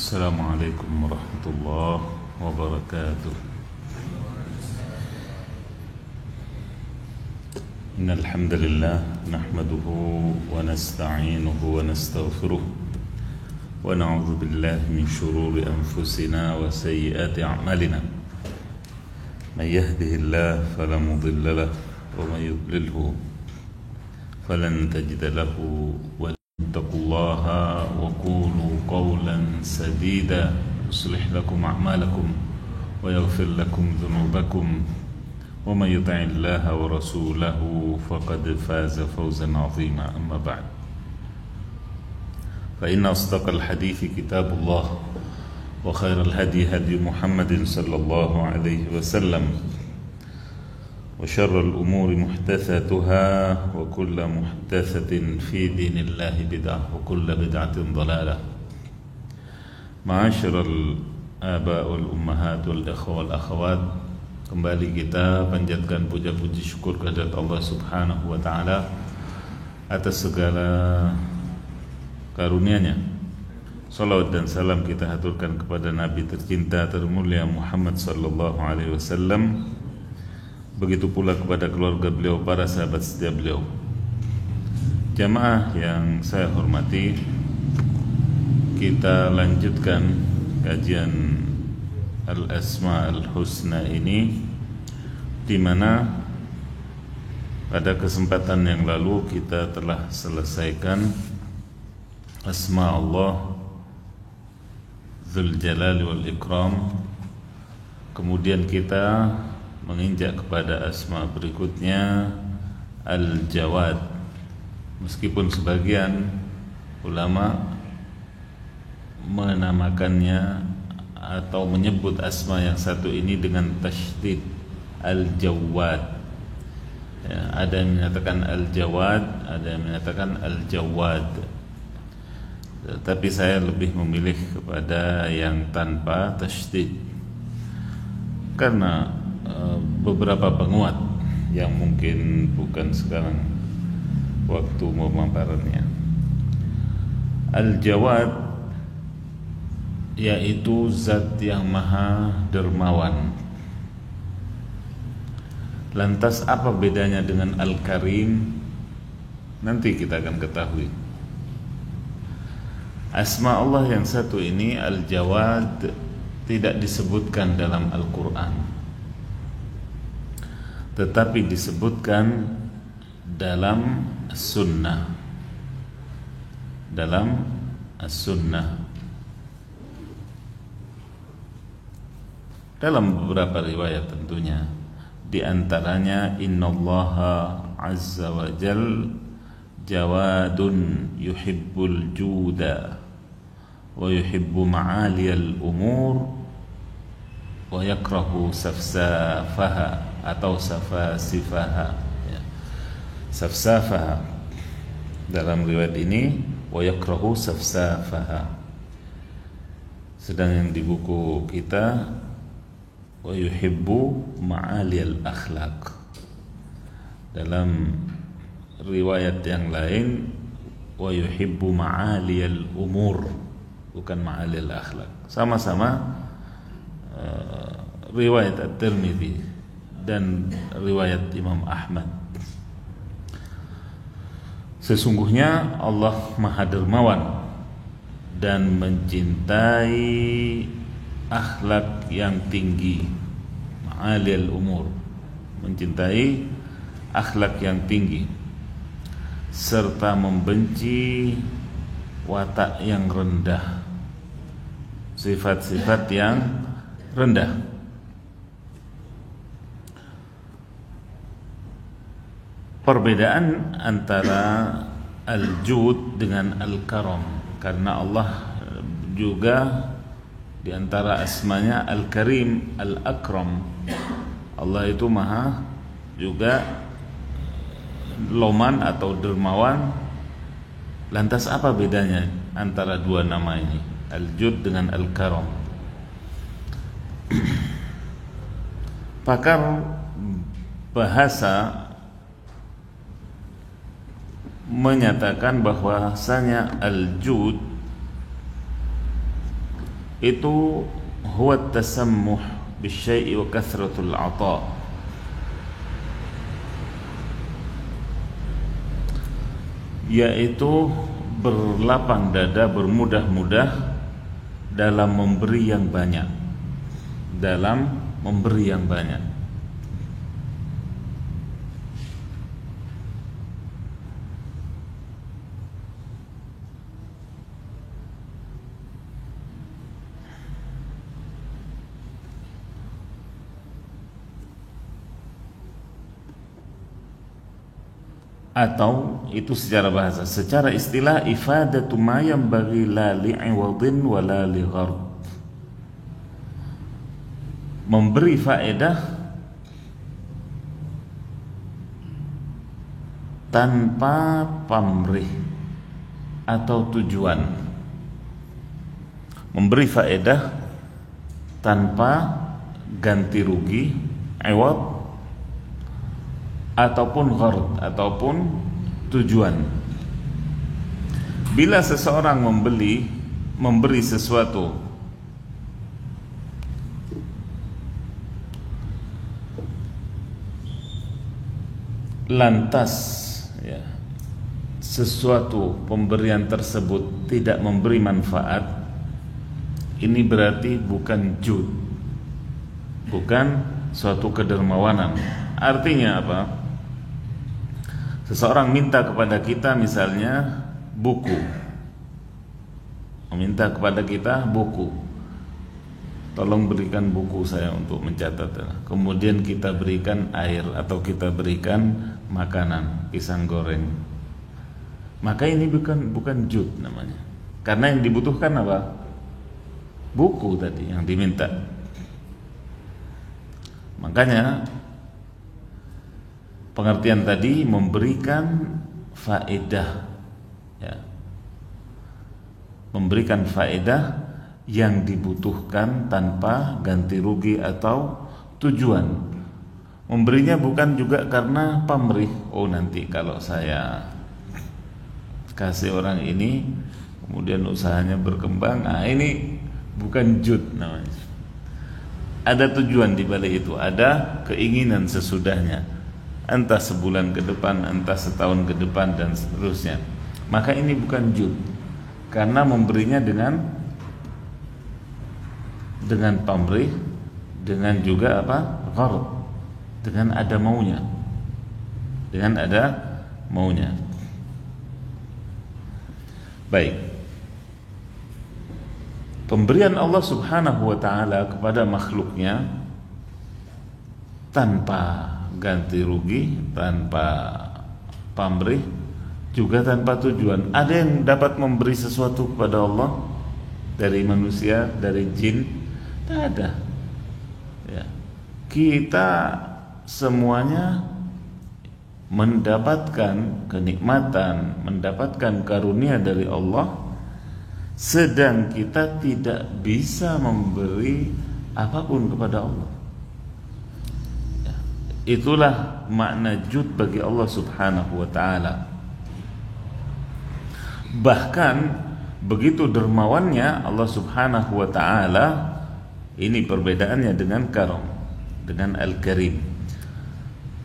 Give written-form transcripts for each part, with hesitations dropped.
Assalamualaikum warahmatullahi wabarakatuh. Innal hamdalillah nahmaduhu wa nasta'inuhu wa nastaghfiruh wa na'udzu billahi min shururi anfusina wa sayyiati a'malina. May yahdihillahu fala mudilla lahu wa may yudlilhu falan tajida lahu اتقوا الله وقولوا قولا سديدا يصلح لكم أعمالكم ويغفر لكم ذنوبكم ومن يطع الله ورسوله فقد فاز فوزا عظيما. أما بعد فإن أصدق الحديث كتاب الله وخير الهدي هدي محمد صلى الله عليه وسلم وشر الأمور محدثاتها وكل محدثة في دين الله بدعة وكل بدعة ضلالة. معاشر الآباء والأمهات والإخوة والأخوات, kembali kita panjatkan puja-puji syukur kehadirat Allah Subhanahu wa Ta'ala atas segala karunia-Nya. Salawat dan salam kita haturkan kepada Nabi tercinta termulia Muhammad sallallahu alaihi wasallam, begitu pula kepada keluarga beliau, para sahabat setia beliau. Jamaah yang saya hormati, kita lanjutkan kajian Al-Asma Al-Husna ini, di mana pada kesempatan yang lalu kita telah selesaikan Asma Allah Dzul Jalali wal Ikram. Kemudian kita menginjak kepada asma berikutnya Al-Jawad, meskipun sebagian ulama menamakannya atau menyebut asma yang satu ini dengan tasydid Al-Jawad. Ya, ada yang menyatakan Al-Jawad, ada yang menyatakan Al-Jawad, tapi saya lebih memilih kepada yang tanpa tasydid karena beberapa penguat yang mungkin bukan sekarang waktu pemaparannya. Al-Jawad yaitu zat yang maha dermawan. Lantas apa bedanya dengan Al-Karim? Nanti kita akan ketahui. Asma Allah yang satu ini, Al-Jawad, tidak disebutkan dalam Al-Quran, tetapi disebutkan dalam As-Sunnah. Dalam As-Sunnah, dalam beberapa riwayat tentunya, di antaranya innallaha azza wa jal jawadun yuhibbul juda wa yuhibbu ma'aliyal umur wa yakrahu safsafaha atau safasifaha, ya. Safsafaha dalam riwayat ini, wa yakrahu safsafaha. Sedang yang di buku kita wa yuhibbu ma'aliyal akhlaq. Dalam riwayat yang lain wa yuhibbu ma'aliyal umur, bukan ma'aliyal akhlaq. Sama-sama riwayat At-Tirmidzi dan riwayat Imam Ahmad. Sesungguhnya Allah Maha Dermawan dan mencintai akhlak yang tinggi, ma'alil umur, mencintai akhlak yang tinggi, serta membenci watak yang rendah, sifat-sifat yang rendah. Perbedaan antara Al-Jud dengan Al-Karam, karena Allah juga di antara asmanya Al-Karim, Al-Akram. Allah itu maha juga loman atau dermawan. Lantas apa bedanya antara dua nama ini, Al-Jud dengan Al-Karam? Pakar bahasa menyatakan bahwasanya al-jud itu huwa tasammuh bisyai'i wa kathratul 'ata, yaitu berlapang dada, bermudah-mudah dalam memberi yang banyak, dalam memberi yang banyak. Atau itu secara bahasa, secara istilah ifadatu ma yanbaghi la li'iwadin wa la li gharb, memberi faedah tanpa pamrih atau tujuan, memberi faedah tanpa ganti rugi, iwad, ataupun gharad, ataupun tujuan. Bila seseorang memberi sesuatu lantas ya, sesuatu pemberian tersebut tidak memberi manfaat, ini berarti bukan jud, bukan suatu kedermawanan. Artinya apa? Seseorang minta kepada kita misalnya buku, meminta kepada kita buku, tolong berikan buku saya untuk mencatat. Kemudian kita berikan air atau kita berikan makanan, pisang goreng. Maka ini bukan jud namanya. Karena yang dibutuhkan apa? Buku tadi yang diminta. Makanya pengertian tadi memberikan faedah, ya, memberikan faedah yang dibutuhkan tanpa ganti rugi atau tujuan. Memberinya bukan juga karena pamrih. Oh, nanti kalau saya kasih orang ini kemudian usahanya berkembang, ini bukan jud namanya. Ada tujuan di balik itu, ada keinginan sesudahnya, entah sebulan ke depan, entah setahun ke depan, dan seterusnya. Maka ini bukan jud, karena memberinya dengan pamrih, dengan juga apa? Gharad, dengan ada maunya, dengan ada maunya. Baik, pemberian Allah Subhanahu wa ta'ala kepada makhluknya tanpa ganti rugi, tanpa pamrih, juga tanpa tujuan. Ada yang dapat memberi sesuatu kepada Allah dari manusia, dari jin? Tidak ada. Ya. Kita semuanya mendapatkan kenikmatan, mendapatkan karunia dari Allah, sedang kita tidak bisa memberi apapun kepada Allah. Itulah makna jud bagi Allah Subhanahu wa ta'ala. Bahkan begitu dermawannya Allah Subhanahu wa ta'ala, ini perbedaannya dengan karam, dengan al-karim.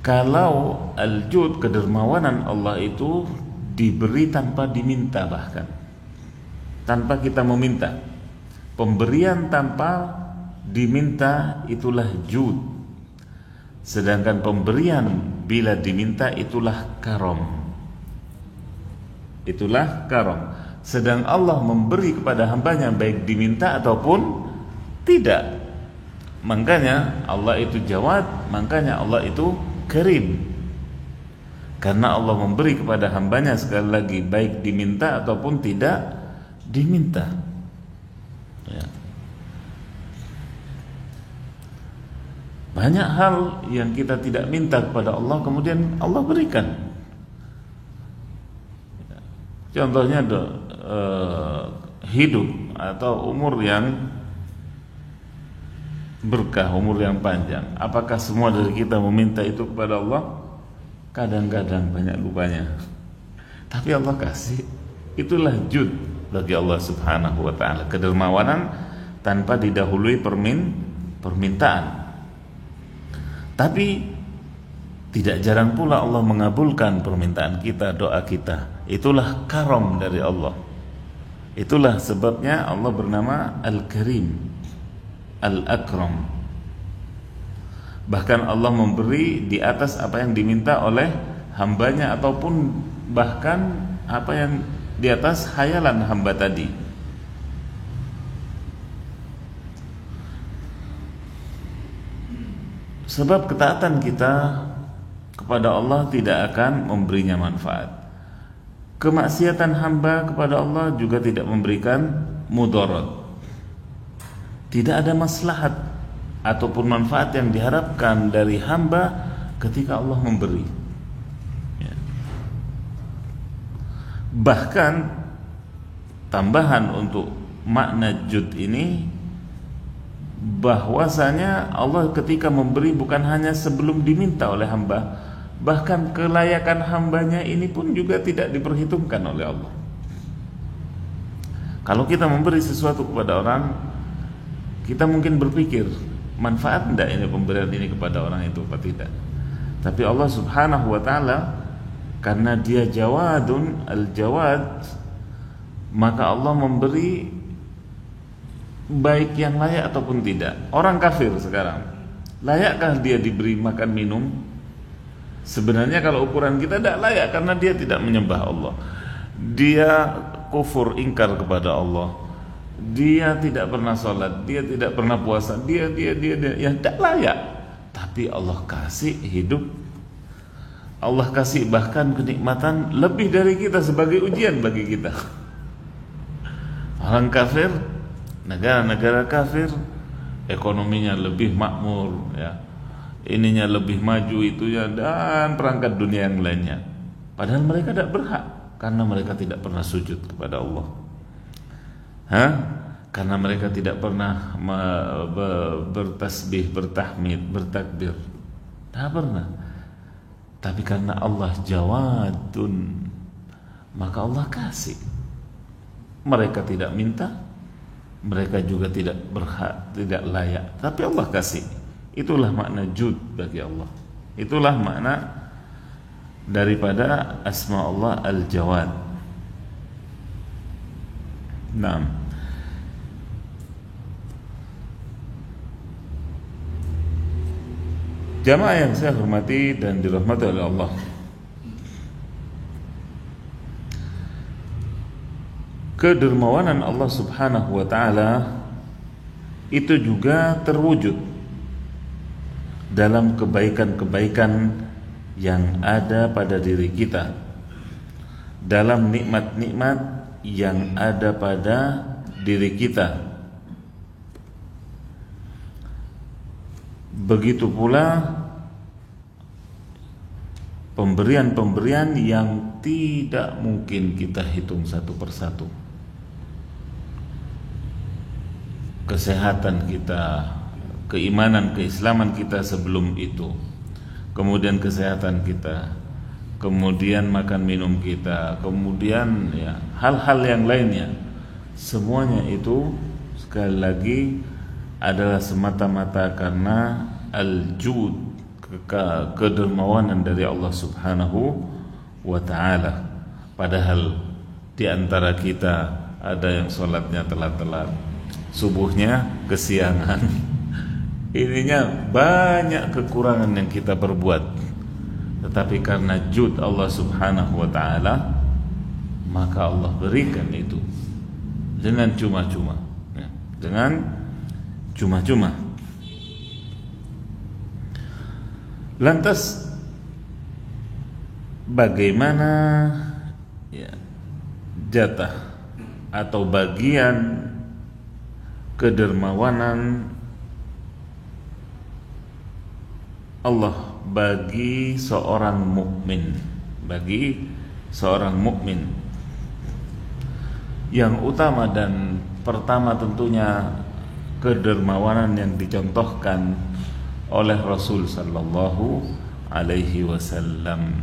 Kalau al-jud, kedermawanan Allah itu diberi tanpa diminta, bahkan tanpa kita meminta. Pemberian tanpa diminta itulah jud. Sedangkan pemberian bila diminta itulah karam. Itulah karam. Sedang Allah memberi kepada hambanya baik diminta ataupun tidak. Makanya Allah itu jawad, makanya Allah itu karim. Karena Allah memberi kepada hambanya, sekali lagi, baik diminta ataupun tidak diminta, ya. Banyak hal yang kita tidak minta kepada Allah, kemudian Allah berikan. Contohnya hidup atau umur yang berkah, umur yang panjang. Apakah semua dari kita meminta itu kepada Allah? Kadang-kadang banyak lupanya, tapi Allah kasih. Itulah jud bagi Allah Subhanahu wa ta'ala, kedermawanan tanpa didahului permintaan. Tapi tidak jarang pula Allah mengabulkan permintaan kita, doa kita. Itulah karam dari Allah. Itulah sebabnya Allah bernama Al-Karim, Al-Akram. Bahkan Allah memberi di atas apa yang diminta oleh hambanya, ataupun bahkan apa yang di atas khayalan hamba tadi. Sebab ketaatan kita kepada Allah tidak akan memberinya manfaat. Kemaksiatan hamba kepada Allah juga tidak memberikan mudarat. Tidak ada maslahat ataupun manfaat yang diharapkan dari hamba ketika Allah memberi. Ya. Bahkan tambahan untuk makna jud ini, bahwasanya Allah ketika memberi bukan hanya sebelum diminta oleh hamba, bahkan kelayakan hambanya ini pun juga tidak diperhitungkan oleh Allah. Kalau kita memberi sesuatu kepada orang, kita mungkin berpikir manfaat tidak ini pemberian ini kepada orang itu apa tidak. Tapi Allah Subhanahu wa ta'ala, karena dia Jawadun Al-Jawad, maka Allah memberi baik yang layak ataupun tidak. Orang kafir sekarang, layakkah dia diberi makan minum? Sebenarnya kalau ukuran kita tidak layak, karena dia tidak menyembah Allah. Dia kufur, ingkar kepada Allah. Dia tidak pernah sholat, dia tidak pernah puasa, dia yang tidak layak. Tapi Allah kasih hidup, Allah kasih bahkan kenikmatan lebih dari kita sebagai ujian bagi kita. Orang kafir, negara-negara kafir, ekonominya lebih makmur, ya, ininya lebih maju itunya, dan perangkat dunia yang lainnya. Padahal mereka tidak berhak, karena mereka tidak pernah sujud kepada Allah. Karena mereka tidak pernah bertasbih, bertahmid, bertakbir, tidak pernah. Tapi karena Allah Jawadun, maka Allah kasih. Mereka tidak minta, mereka juga tidak berhak, tidak layak, tapi Allah kasih. Itulah makna jud bagi Allah. Itulah makna daripada asma Allah Al-Jawad. Naam. Jamaah yang saya hormati dan dirahmati oleh Allah, kedermawanan Allah Subhanahu wa ta'ala itu juga terwujud dalam kebaikan-kebaikan yang ada pada diri kita, dalam nikmat-nikmat yang ada pada diri kita. Begitu pula pemberian-pemberian yang tidak mungkin kita hitung satu persatu. Kesehatan kita, keimanan, keislaman kita sebelum itu, kemudian kesehatan kita, kemudian makan minum kita, kemudian ya hal-hal yang lainnya, semuanya itu sekali lagi adalah semata-mata karena al-jud, kedermawanan dari Allah Subhanahu wa ta'ala. Padahal di antara kita ada yang sholatnya telat-telat, subuhnya kesiangan, ininya banyak kekurangan yang kita perbuat. Tetapi karena jud Allah Subhanahu wa ta'ala, maka Allah berikan itu dengan cuma-cuma, ya, dengan cuma-cuma. Lantas bagaimana ya, jatah atau bagian kedermawanan Allah bagi seorang mukmin, bagi seorang mukmin? Yang utama dan pertama tentunya kedermawanan yang dicontohkan oleh Rasul sallallahu alaihi wasallam.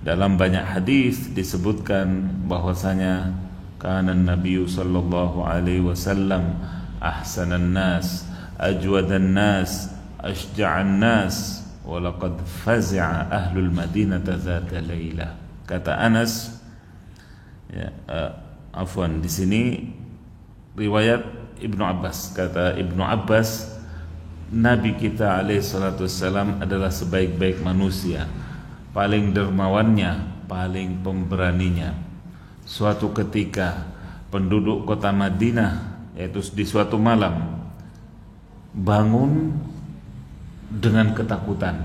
Dalam banyak hadis disebutkan bahwasanya kana Nabi sallallahu alaihi wasallam ahsanan nas, ajwadan nas, ashja'an nas, wa laqad fazi'a ahlul madinata dzata lailah. Kata Anas, ya, afwan, di sini riwayat Ibnu Abbas. Kata Ibnu Abbas, Nabi kita alaihi salatu wassalam adalah sebaik-baik manusia, paling dermawannya, paling pemberaninya. Suatu ketika penduduk kota Madinah, yaitu di suatu malam, bangun dengan ketakutan.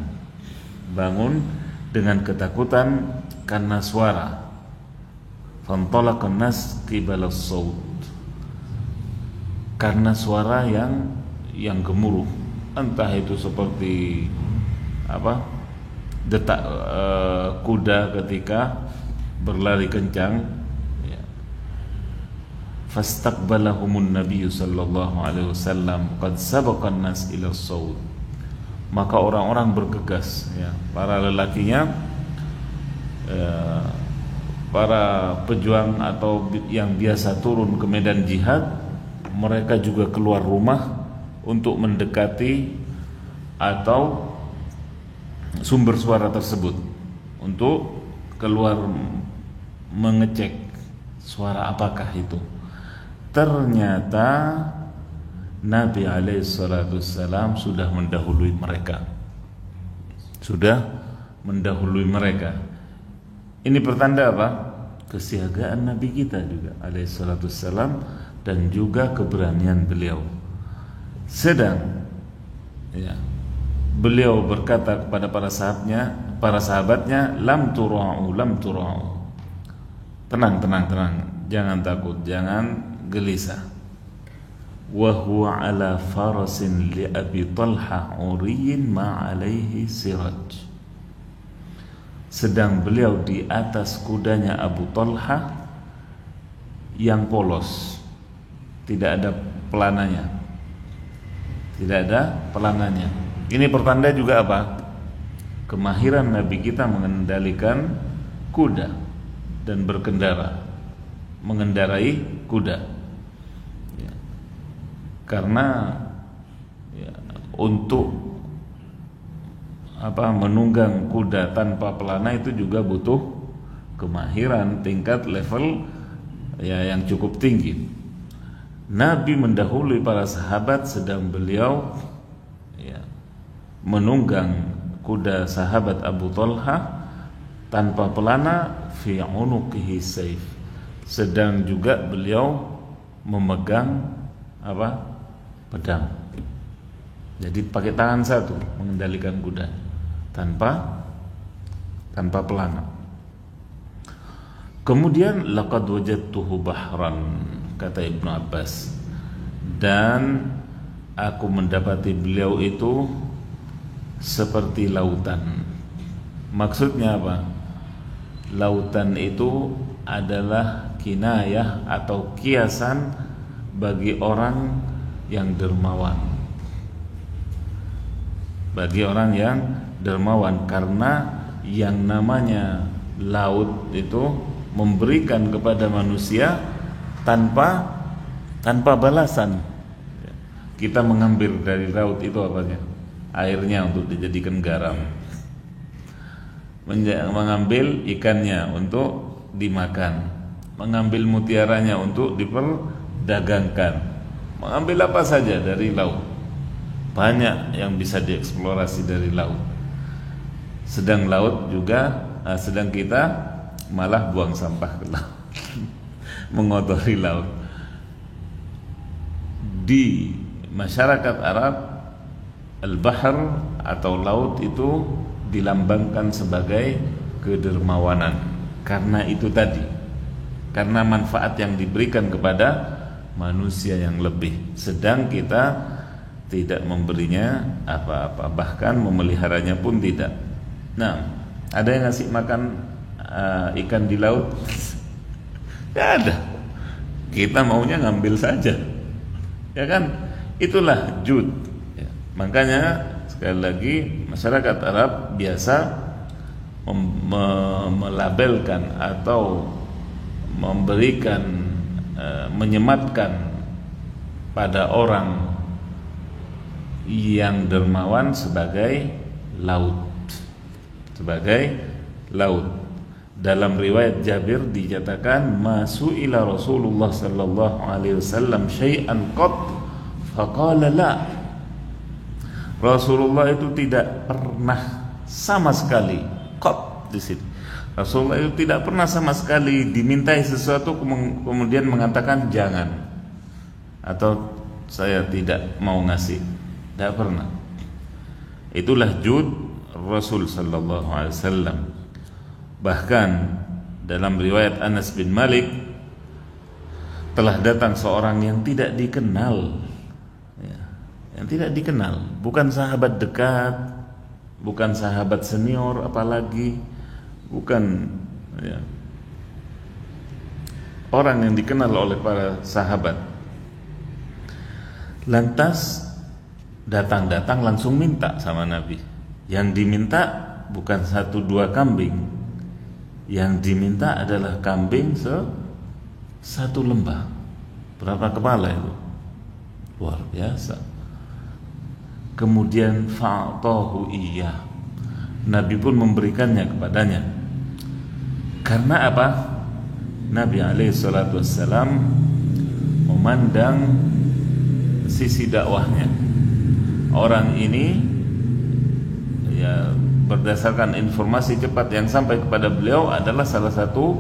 Bangun dengan ketakutan karena suara. Fantalaqan nas qibala as-saut. Karena suara yang gemuruh, entah itu seperti apa, detak kuda ketika berlari kencang, ya. Fastaqbalahumun nabiyyu sallallahu alaihi wasallam qad sabaqan nas ila as-saut. Maka orang-orang bergegas, ya, para lelakinya, para pejuang atau yang biasa turun ke medan jihad, mereka juga keluar rumah untuk mendekati atau sumber suara tersebut, untuk keluar mengecek suara apakah itu. Ternyata Nabi alaihissalam sudah mendahului mereka. Ini pertanda apa? Kesiagaan Nabi kita juga alaihissalam, dan juga keberanian beliau. Sedang, ya, beliau berkata kepada para sahabatnya, lam tura'u. Tenang, jangan takut, jangan gelisah. Wa huwa ala farasin li Abi Talha uriyin ma alaihi siraj. Sedang beliau di atas kudanya Abu Talha yang polos, tidak ada pelananya. Ini pertanda juga apa? Kemahiran Nabi kita mengendalikan kuda dan mengendarai kuda, ya. Karena, ya, untuk menunggang kuda tanpa pelana itu juga butuh kemahiran tingkat level, ya, yang cukup tinggi. Nabi mendahului para sahabat sedang beliau, ya, menunggang kuda sahabat Abu Talha tanpa pelana, fi unuqihi saif. Sedang juga beliau memegang pedang. Jadi pakai tangan satu mengendalikan kuda tanpa pelana. Kemudian laqad wajadtuhu bahran, kata Ibnu Abbas, dan aku mendapati beliau itu seperti lautan. Maksudnya apa? Lautan itu adalah kinayah atau kiasan bagi orang yang dermawan. Karena yang namanya laut itu memberikan kepada manusia tanpa balasan. Kita mengambil dari laut itu apanya? Airnya untuk dijadikan garam, mengambil ikannya untuk dimakan, mengambil mutiaranya untuk diperdagangkan, mengambil apa saja dari laut. Banyak yang bisa dieksplorasi dari laut. Sedang kita malah buang sampah ke laut, mengotori laut. Di masyarakat Arab, al-bahr atau laut itu dilambangkan sebagai kedermawanan. Karena itu tadi, karena manfaat yang diberikan kepada manusia yang lebih. Sedang kita tidak memberinya apa-apa, bahkan memeliharanya pun tidak. Nah, ada yang ngasih makan ikan di laut? Tidak ada. Kita maunya ngambil saja, ya kan? Itulah jud, ya. Makanya sekali lagi masyarakat Arab biasa melabelkan atau memberikan menyematkan pada orang yang dermawan sebagai laut. Dalam riwayat Jabir dinyatakan masu'ila Rasulullah sallallahu alaihi wasallam syai'an qat faqala la. Rasulullah itu tidak pernah sama sekali qat di sini. Rasulullah itu tidak pernah sama sekali dimintai sesuatu kemudian mengatakan jangan atau saya tidak mau ngasih. Tidak pernah. Itulah jud Rasul sallallahu alaihi wasallam. Bahkan dalam riwayat Anas bin Malik telah datang seorang yang tidak dikenal, yang tidak dikenal, bukan sahabat dekat, bukan sahabat senior, apalagi bukan orang yang dikenal oleh para sahabat. Lantas datang langsung minta sama Nabi. Yang diminta bukan 1-2 kambing, yang diminta adalah kambing satu lembah. Berapa kepala itu? Luar biasa. Kemudian fa'atahu iya, Nabi pun memberikannya kepadanya. Karena apa? Nabi SAW memandang sisi dakwahnya. Orang ini berdasarkan informasi cepat yang sampai kepada beliau adalah salah satu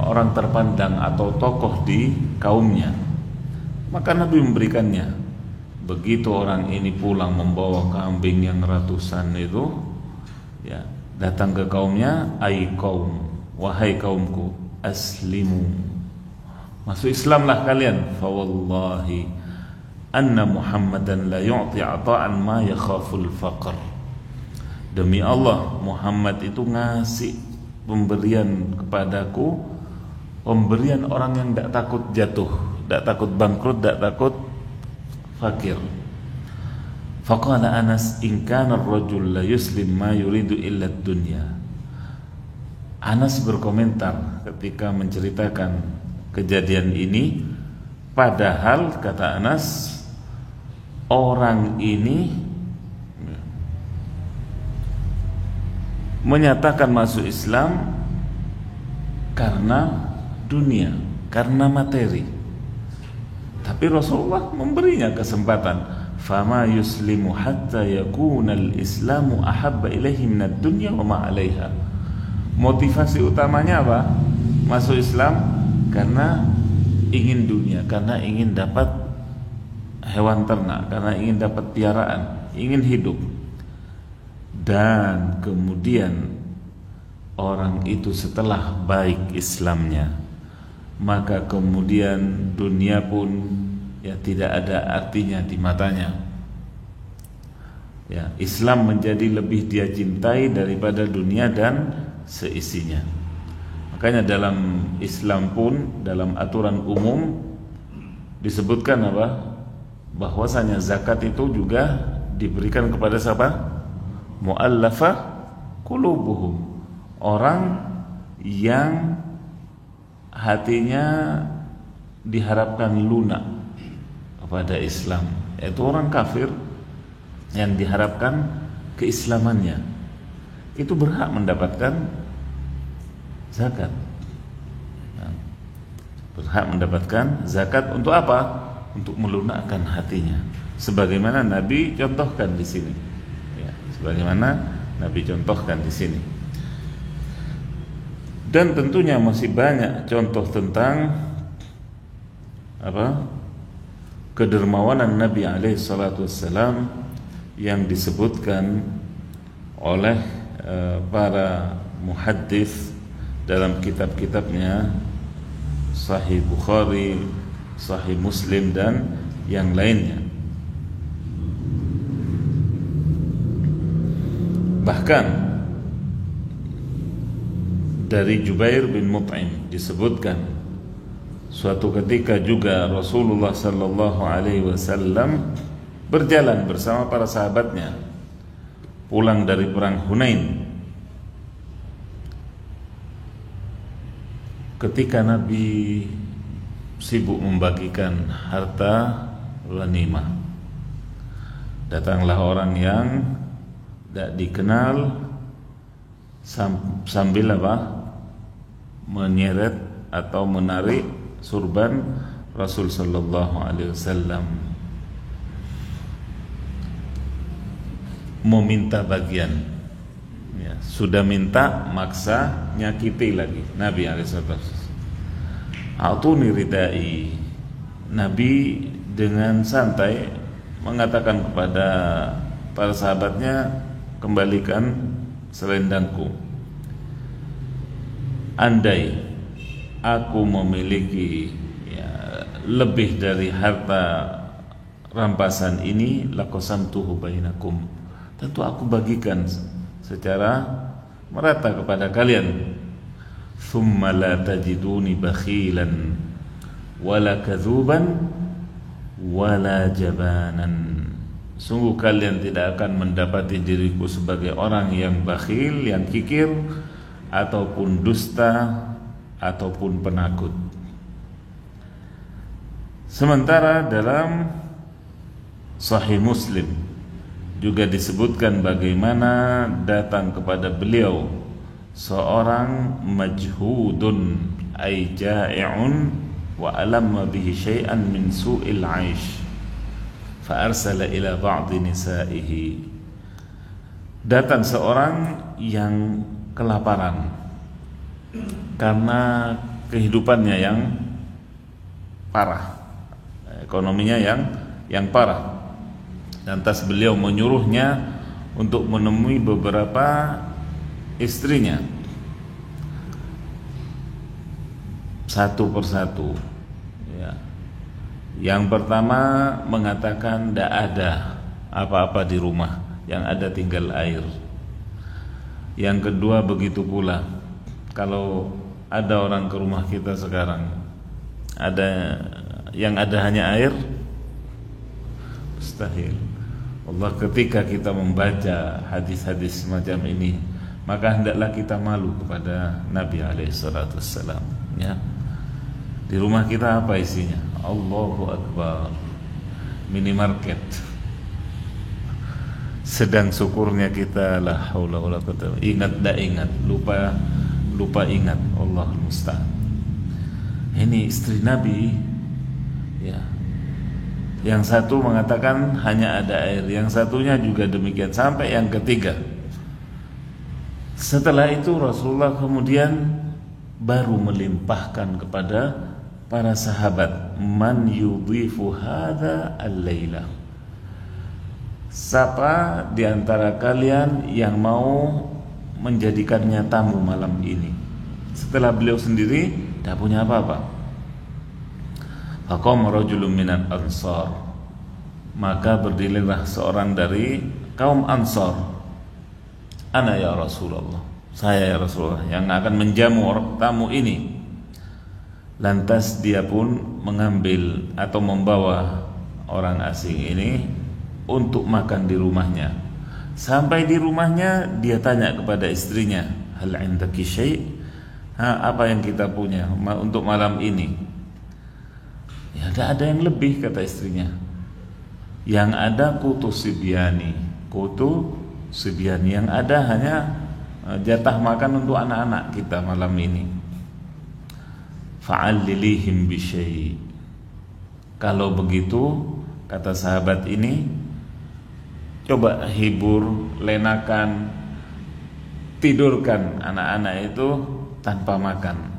orang terpandang atau tokoh di kaumnya. Maka Nabi memberikannya. Begitu orang ini pulang membawa kambing yang ratusan itu, datang ke kaumnya, ai kaum, wahai kaumku, aslimu, masuk Islamlah kalian. Fa wallahi anna Muhammadan la yu'ti ata'an ma yakhaful faqr. Demi Allah, Muhammad itu ngasih pemberian kepadaku, pemberian orang yang tidak takut jatuh, tidak takut bangkrut, tidak takut fakir. Faqala Anas, in kana ar-rajul la yuslim ma yuridu illa ad-dunya. Anas berkomentar ketika menceritakan kejadian ini, padahal kata Anas, orang ini menyatakan masuk Islam karena dunia, karena materi. Tapi Rasulullah memberinya kesempatan. Fama yuslimu hatta yakuna al-islamu ahabba ilaihi minad dunya wa ma 'alaiha. Motivasi utamanya apa? Masuk Islam karena ingin dunia, karena ingin dapat hewan ternak, karena ingin dapat piaraan, ingin hidup. Dan kemudian orang itu setelah baik Islamnya, maka kemudian dunia pun tidak ada artinya di matanya. Islam menjadi lebih dia cintai daripada dunia dan seisinya. Makanya dalam Islam pun, dalam aturan umum disebutkan apa? Bahwasanya zakat itu juga diberikan kepada siapa? Mu'allafah qulubuhum, orang yang hatinya diharapkan lunak kepada Islam, yaitu orang kafir yang diharapkan keislamannya, itu berhak mendapatkan zakat. Berhak mendapatkan zakat untuk apa? Untuk melunakkan hatinya, sebagaimana Nabi contohkan di sini. Sebagaimana Nabi contohkan di sini. Dan tentunya masih banyak contoh tentang kedermawanan Nabi SAW yang disebutkan oleh para muhaddits dalam kitab-kitabnya Sahih Bukhari, Sahih Muslim dan yang lainnya. Bahkan dari Jubair bin Mut'im disebutkan suatu ketika juga Rasulullah sallallahu alaihi wasallam berjalan bersama para sahabatnya pulang dari perang Hunain. Ketika Nabi sibuk membagikan harta ghanimah. Datanglah orang yang tidak dikenal sambil menyeret atau menarik surban Rasul sallallahu alaihi wasallam, mau minta bagian. Ya, sudah minta, maksa, nyakiti lagi Nabi alaihi wasallam. Atuni ridai. Nabi dengan santai mengatakan kepada para sahabatnya, kembalikan selendangku. Andai aku memiliki lebih dari harta rampasan ini, laqasamtuhu bainakum, tentu aku bagikan secara merata kepada kalian. Thumma la tajiduni bakhilan wala kadzuban wala jabanan. Sungguh kalian tidak akan mendapati diriku sebagai orang yang bakhil, yang kikir, ataupun dusta, ataupun penakut. Sementara dalam Sahih Muslim juga disebutkan bagaimana datang kepada beliau seorang majhudun ay ja'i'un wa alamma bihi syai'an min su'il 'aish fa arsala ila ba'di nisa'ihi. Datang seorang yang kelaparan karena kehidupannya yang parah, ekonominya yang parah. Lantas beliau menyuruhnya untuk menemui beberapa istrinya satu persatu. Ya. Yang pertama mengatakan tidak ada apa-apa di rumah, yang ada tinggal air. Yang kedua begitu pula, kalau ada orang ke rumah kita sekarang, yang ada hanya air, mustahil. Allah, ketika kita membaca hadis-hadis semacam ini, maka hendaklah kita malu kepada Nabi alaihissalam. Ya, di rumah kita apa isinya? Allahu Akbar, minimarket. Sedang syukurnya kita, la haula wala quwwata, ingat dak ingat, lupa ingat. Allah musta'an. Ini istri Nabi, ya. Yang satu mengatakan hanya ada air, yang satunya juga demikian, sampai yang ketiga. Setelah itu Rasulullah kemudian baru melimpahkan kepada para sahabat, man yudhifu hadza al-laila. Siapa di antara kalian yang mau menjadikannya tamu malam ini? Setelah beliau sendiri tidak punya apa-apa. Faqama rajulun minan ansar, maka berdirilah seorang dari kaum Ansar. Ana ya Rasulullah, saya ya Rasulullah yang akan menjamu tamu ini. Lantas dia pun mengambil atau membawa orang asing ini untuk makan di rumahnya. Sampai di rumahnya dia tanya kepada istrinya, hal indaki syai'? Apa yang kita punya untuk malam ini? Ya, tidak ada yang lebih, kata istrinya. Yang ada kutu sibyani, yang ada hanya jatah makan untuk anak-anak kita malam ini. Fa'allilihim bisyai'. Kalau begitu, kata sahabat ini, coba hibur, lenakan, tidurkan anak-anak itu tanpa makan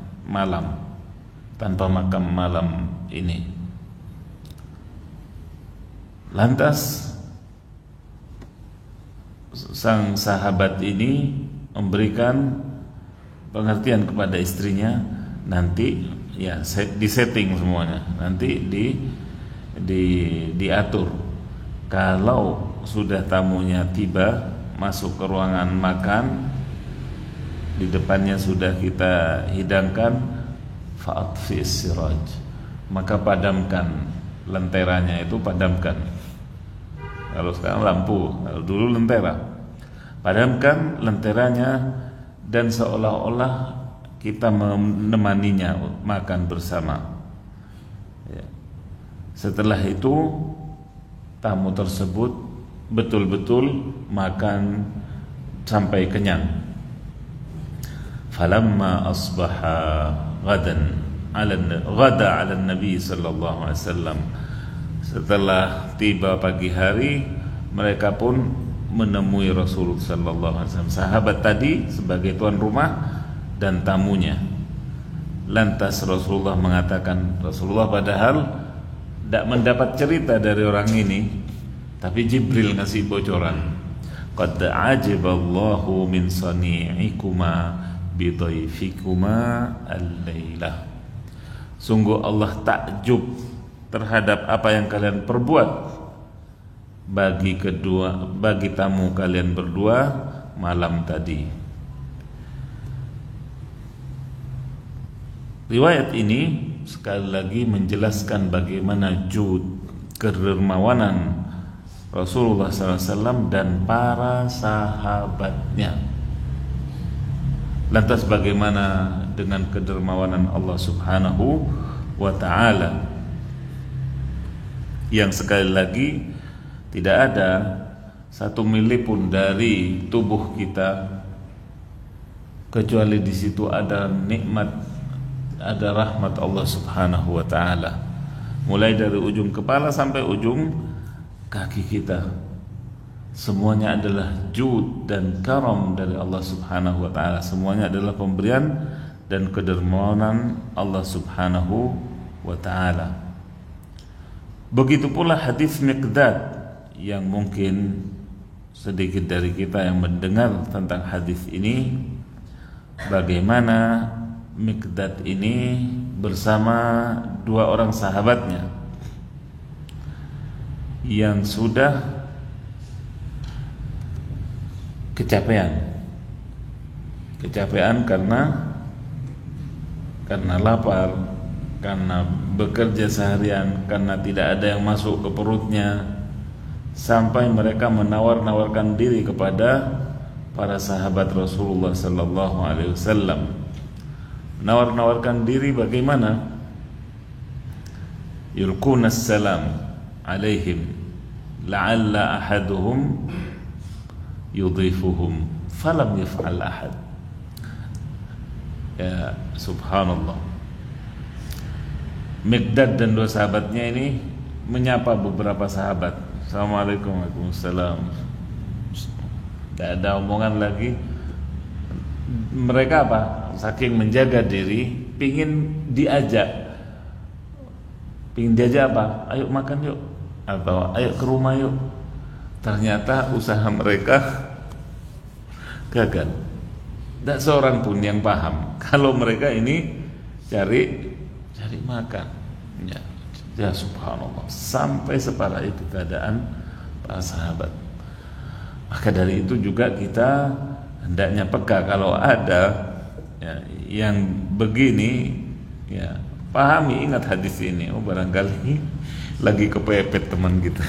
malam ini. Lantas sang sahabat ini memberikan pengertian kepada istrinya, nanti ya disetting semuanya, nanti diatur. Kalau sudah tamunya tiba masuk ke ruangan makan, di depannya sudah kita hidangkan, fa'atfi'is siraj, maka padamkan lenteranya itu, padamkan. Kalau sekarang lampu, kalau dulu lentera. Padamkan lenteranya dan seolah-olah kita menemaninya makan bersama. Setelah itu tamu tersebut betul-betul makan sampai kenyang. Falamma asbaha ghada 'ala Nabi sallallahu alaihi wasallam. Setelah tiba pagi hari, mereka pun menemui Rasulullah sallallahu alaihi wasallam. Sahabat tadi sebagai tuan rumah dan tamunya. Lantas Rasulullah mengatakan, Rasulullah padahal tidak mendapat cerita dari orang ini, tapi Jibril ngasih bocoran. Qad ajiballahu min sani'ikuma bidhaifikuma al-lailah. Sungguh Allah takjub terhadap apa yang kalian perbuat bagi tamu kalian berdua malam tadi. Riwayat ini sekali lagi menjelaskan bagaimana kedermawanan Rasulullah SAW dan para sahabatnya. Lantas bagaimana dengan kedermawanan Allah Subhanahu wa ta'ala, yang sekali lagi tidak ada satu mili pun dari tubuh kita kecuali di situ ada nikmat, ada rahmat Allah Subhanahu wa ta'ala, mulai dari ujung kepala sampai ujung kaki kita. Semuanya adalah jud dan karam dari Allah Subhanahu wa ta'ala. Semuanya adalah pemberian dan kedermawanan Allah Subhanahu wa ta'ala. Begitu pula hadis Miqdad, yang mungkin sedikit dari kita yang mendengar tentang hadis ini, bagaimana Miqdad ini bersama dua orang sahabatnya yang sudah kecapean karena lapar, karena bekerja seharian, karena tidak ada yang masuk ke perutnya, sampai mereka menawar-nawarkan diri kepada para sahabat Rasulullah sallallahu alaihi wasallam. Menawar-nawarkan diri bagaimana? Yulqunas salam alaihim la'alla ahaduhum yudhifuhum falam yaf'al ahad. Ya subhanallah, Miqdad dan dua sahabatnya ini menyapa beberapa sahabat. Assalamualaikum, waalaikumsalam. Tidak ada omongan lagi. Mereka apa? Saking menjaga diri, pingin diajak apa? Ayo makan yuk, atau ayo ke rumah yuk. Ternyata usaha mereka gagal. Tidak seorang pun yang paham kalau mereka ini cari makan. Ya subhanallah, sampai separah itu keadaan para sahabat. Maka dari itu juga kita hendaknya peka kalau ada yang begini, ya pahami, ingat hadis ini. Oh barangkali lagi kepepet teman kita.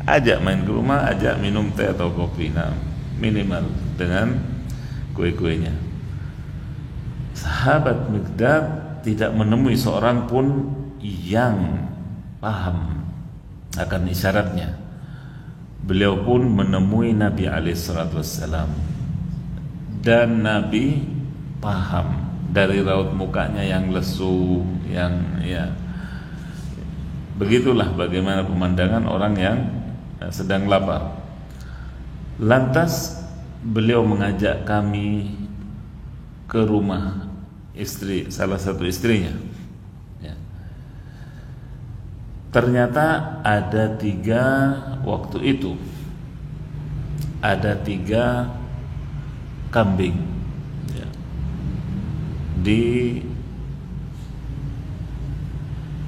Ajak main ke rumah, ajak minum teh atau kopi, nah minimal dengan kue-kuenya. Sahabat Miqdad tidak menemui seorang pun yang paham akan isyaratnya. Beliau pun menemui Nabi alaihissalam, dan Nabi paham dari raut mukanya yang lesu, yang begitulah bagaimana pemandangan orang yang sedang lapar. Lantas beliau mengajak kami ke rumah salah satu istrinya. Ternyata ada 3 waktu itu, ada 3 kambing di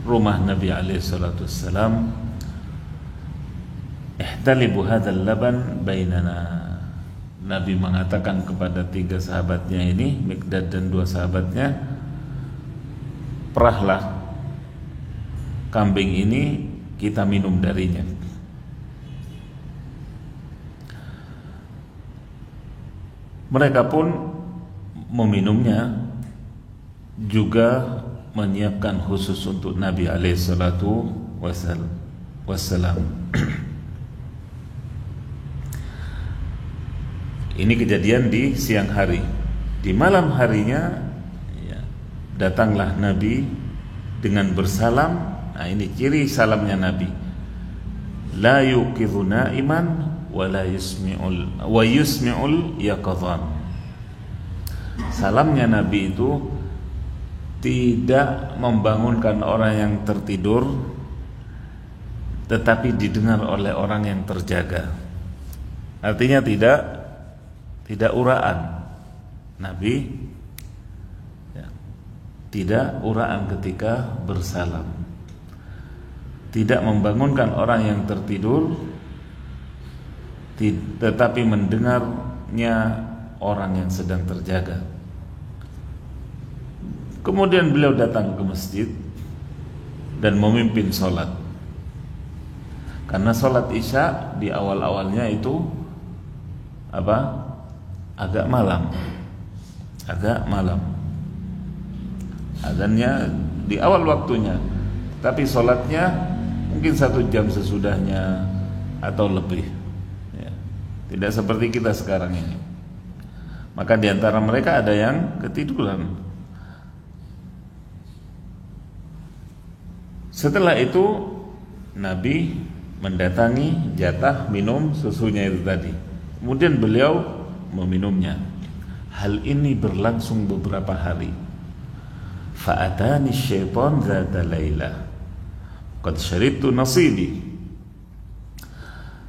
rumah Nabi alaihissalam. Ihtalibu hadzal laban bainana. Nabi mengatakan kepada 3 sahabatnya ini, Miqdad dan 2 sahabatnya, perahlah kambing ini, kita minum darinya. Mereka pun meminumnya, juga menyiapkan khusus untuk Nabi alaihi salatu wassalam. Ini kejadian di siang hari. Di malam harinya ya, datanglah Nabi dengan bersalam. Nah, ini ciri salamnya Nabi. La yuqidhu na'iman wa la yusmi'ul yaqadhan. Salamnya Nabi itu tidak membangunkan orang yang tertidur, tetapi didengar oleh orang yang terjaga. Artinya tidak uraan. Nabi ya, tidak uraan ketika bersalam, tidak membangunkan orang yang tertidur, tetapi mendengarnya orang yang sedang terjaga. Kemudian beliau datang ke masjid dan memimpin sholat. Karena sholat isya di awal-awalnya itu agak malam. Azannya di awal waktunya, tapi sholatnya mungkin 1 jam sesudahnya atau lebih ya. Tidak seperti kita sekarang ini. Maka di antara mereka ada yang ketiduran. Setelah itu Nabi mendatangi jatah minum susunya itu tadi. Kemudian beliau meminumnya. Hal ini berlangsung beberapa hari. Fa'atani syaitan zata lailah qad syaribtu nasibi.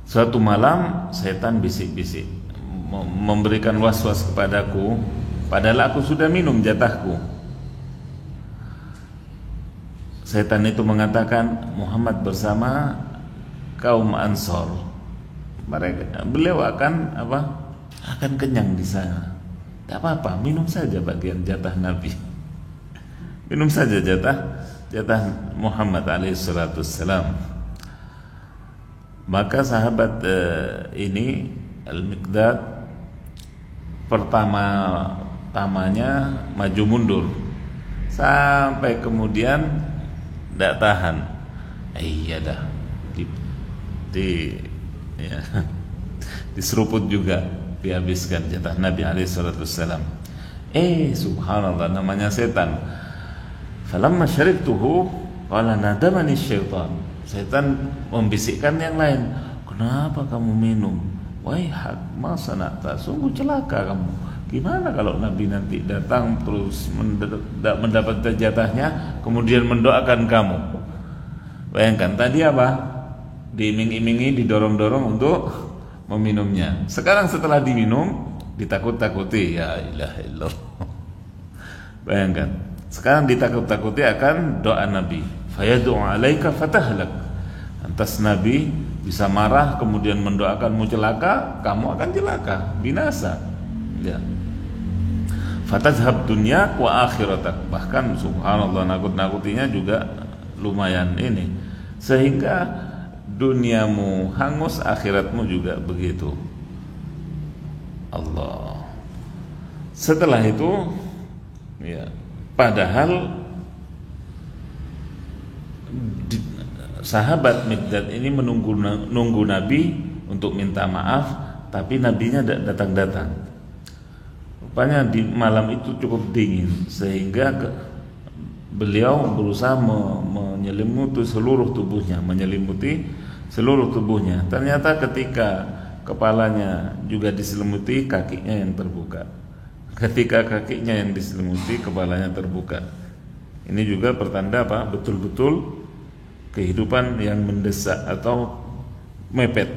Suatu malam setan bisik-bisik memberikan was-was kepadaku, padahal aku sudah minum jatahku. Setan itu mengatakan, Muhammad bersama kaum Ansor, beliau akan kenyang di sana. Tidak apa-apa, minum saja bagian jatah Nabi. Minum saja jatah Muhammad alaihissalam. Maka sahabat ini Al-Miqdad pertama-tamanya maju mundur sampai kemudian tidak tahan. Iya dah diseruput juga, dihabiskan jatah Nabi alaihissalam. Subhanallah, namanya setan. Falamma syaribtuhu qala nadamani syaitan. Setan membisikkan yang lain, kenapa kamu minum? Waihak ma sana'ta, sungguh celaka kamu. Gimana kalau Nabi nanti datang terus mendapat jatahnya, kemudian mendoakan kamu? Bayangkan tadi diiming-imingi, didorong-dorong untuk meminumnya. Sekarang setelah diminum ditakut-takuti, ya ilaha illallah. Bayangkan, sekarang ditakut-takuti akan doa Nabi. Fayad'u 'alaika fatahlak. Lantas Nabi bisa marah kemudian mendoakanmu celaka, kamu akan celaka, binasa. Ya. Fatazhab dunyak wa akhiratak. Bahkan subhanallah, nakut-nakutinya juga lumayan ini, sehingga duniamu hangus, akhiratmu juga begitu. Allah. Setelah itu ya, padahal sahabat Miqdad ini menunggu Nabi untuk minta maaf, tapi Nabinya tidak datang-datang. Rupanya di malam itu cukup dingin, sehingga beliau berusaha menyelimuti seluruh tubuhnya. Ternyata ketika kepalanya juga diselimuti, kakinya yang terbuka. Ketika kakinya yang diselimuti, kepalanya terbuka. Ini juga pertanda betul-betul kehidupan yang mendesak atau mepet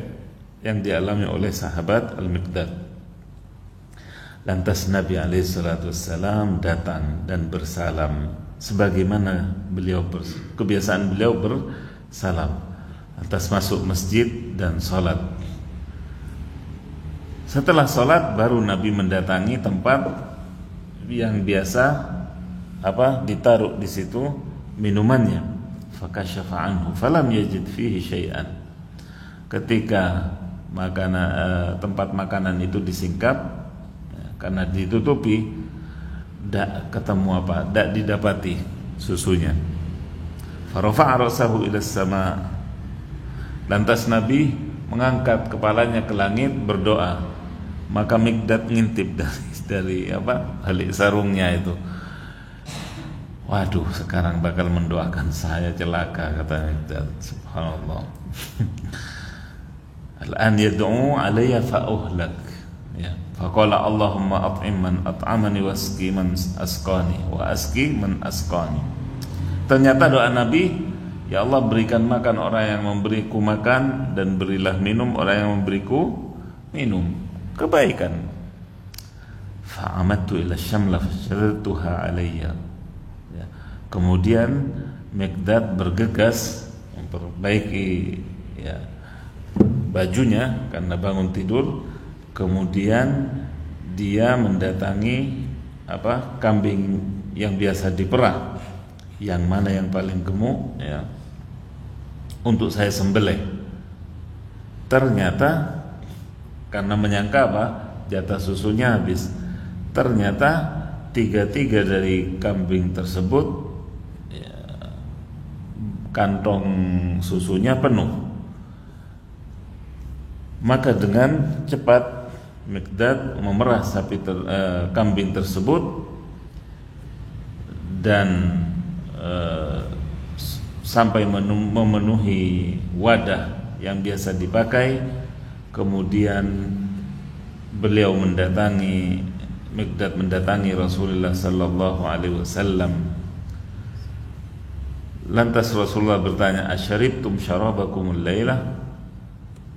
yang dialami oleh sahabat Al-Miqdad. Lantas Nabi alaihissalam datang dan bersalam sebagaimana kebiasaan beliau bersalam. Lantas masuk masjid dan sholat. Setelah sholat baru Nabi mendatangi tempat yang biasa ditaruh di situ minumannya. Fakashafa anhu falam yajid fihi syai'an. Ketika tempat makanan itu disingkap, karena ditutupi, tidak ketemu tidak didapati susunya. Farafa'a ra'sahu ila sama. Lantas Nabi mengangkat kepalanya ke langit berdoa. Maka Mikdad ngintip dari balik sarungnya itu. Waduh, sekarang bakal mendoakan saya celaka, kata Mikdad. Subhanallah. Al-an yad'u alayya fa'uhlak. Ya. Faqala Allahumma at'im man at'amani wasqi man asqani wa asqi man asqani. Ternyata doa Nabi, ya Allah, berikan makan orang yang memberiku makan dan berilah minum orang yang memberiku minum. Kebaikan. Fa'amadtu ila syamla fasyadtuha alayya. Ya. Kemudian Mikdad bergegas memperbaiki bajunya karena bangun tidur. Kemudian dia mendatangi kambing yang biasa diperah, yang mana yang paling gemuk ya, untuk saya sembelih. Ternyata karena menyangka jatah susunya habis, ternyata 3 dari kambing tersebut ya, kantong susunya penuh. Maka dengan cepat Mikdad memerah kambing tersebut dan sampai memenuhi wadah yang biasa dipakai. Kemudian beliau Mikdad mendatangi Rasulullah sallallahu alaihi wasallam. Lantas Rasulullah bertanya, "Asyaribtum syarabakumul lailah?"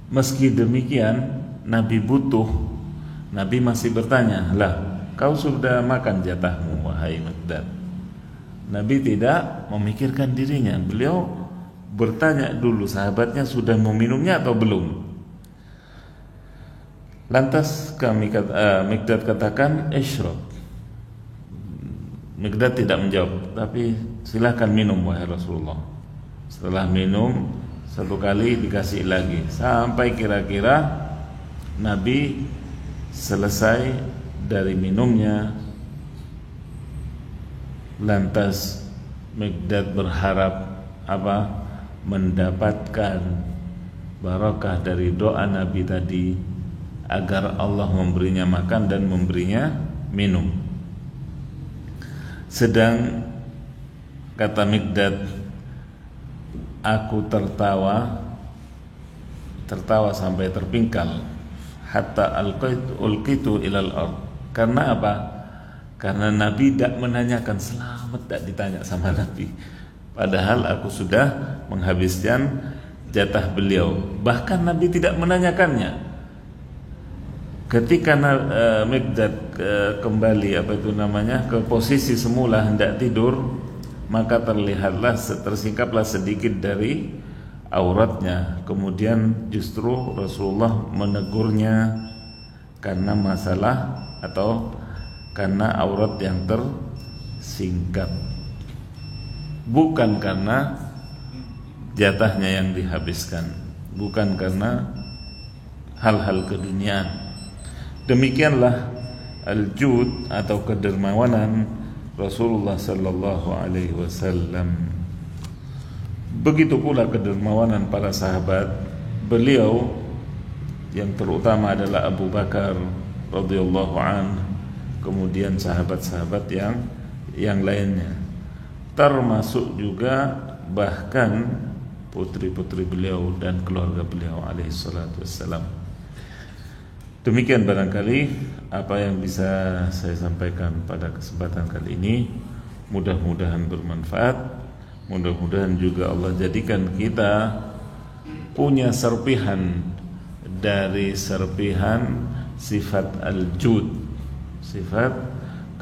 Meski demikian Nabi butuh. Nabi masih bertanya, "Lah, kau sudah makan jatahmu wahai Mikdad?" Nabi tidak memikirkan dirinya. Beliau bertanya dulu sahabatnya sudah meminumnya atau belum. Lantas Mikdad katakan, "Ishrab." Mikdad tidak menjawab, tapi silakan minum wahai Rasulullah. Setelah minum 1 kali dikasih lagi, sampai kira-kira Nabi selesai dari minumnya. Lantas Mikdad berharap mendapatkan barakah dari doa Nabi tadi, agar Allah memberinya makan dan memberinya minum. Sedang kata Mikdad, aku tertawa sampai terpingkal, hatta ulqitu ilal ard. Karena apa? Karena Nabi tidak menanyakan, selamat tidak ditanya sama Nabi. Padahal aku sudah menghabiskan jatah beliau. Bahkan Nabi tidak menanyakannya. Ketika Mikdad kembali ke posisi semula hendak tidur, maka tersingkaplah sedikit dari auratnya. Kemudian justru Rasulullah menegurnya karena masalah atau karena aurat yang tersingkap, bukan karena jatahnya yang dihabiskan, bukan karena hal-hal keduniaan. Demikianlah al-jud atau kedermawanan Rasulullah sallallahu alaihi wasallam. Begitu pula kedermawanan para sahabat beliau, yang terutama adalah Abu Bakar radhiyallahu anhu, kemudian sahabat-sahabat yang lainnya, termasuk juga bahkan putri-putri beliau dan keluarga beliau alaihi salatu wassalam. Demikian barangkali apa yang bisa saya sampaikan pada kesempatan kali ini. Mudah-mudahan bermanfaat. Mudah-mudahan juga Allah jadikan kita punya serpihan dari serpihan sifat al-jud, sifat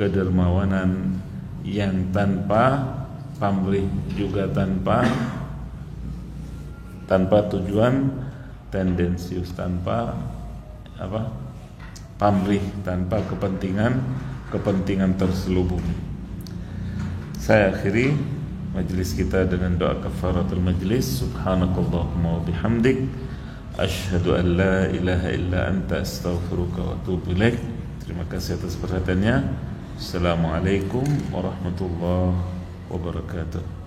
kedermawanan yang tanpa pamrih, juga tanpa tujuan tendensius, tanpa pamrih, tanpa kepentingan terselubung. Saya akhiri majlis kita dengan doa kafaratul majlis. Subhanakallahumma wa bihamdik, asyhadu an la ilaha illa anta, astaghfiruka wa atubu ilaik. Terima kasih atas perhatiannya. Assalamualaikum warahmatullahi wabarakatuh.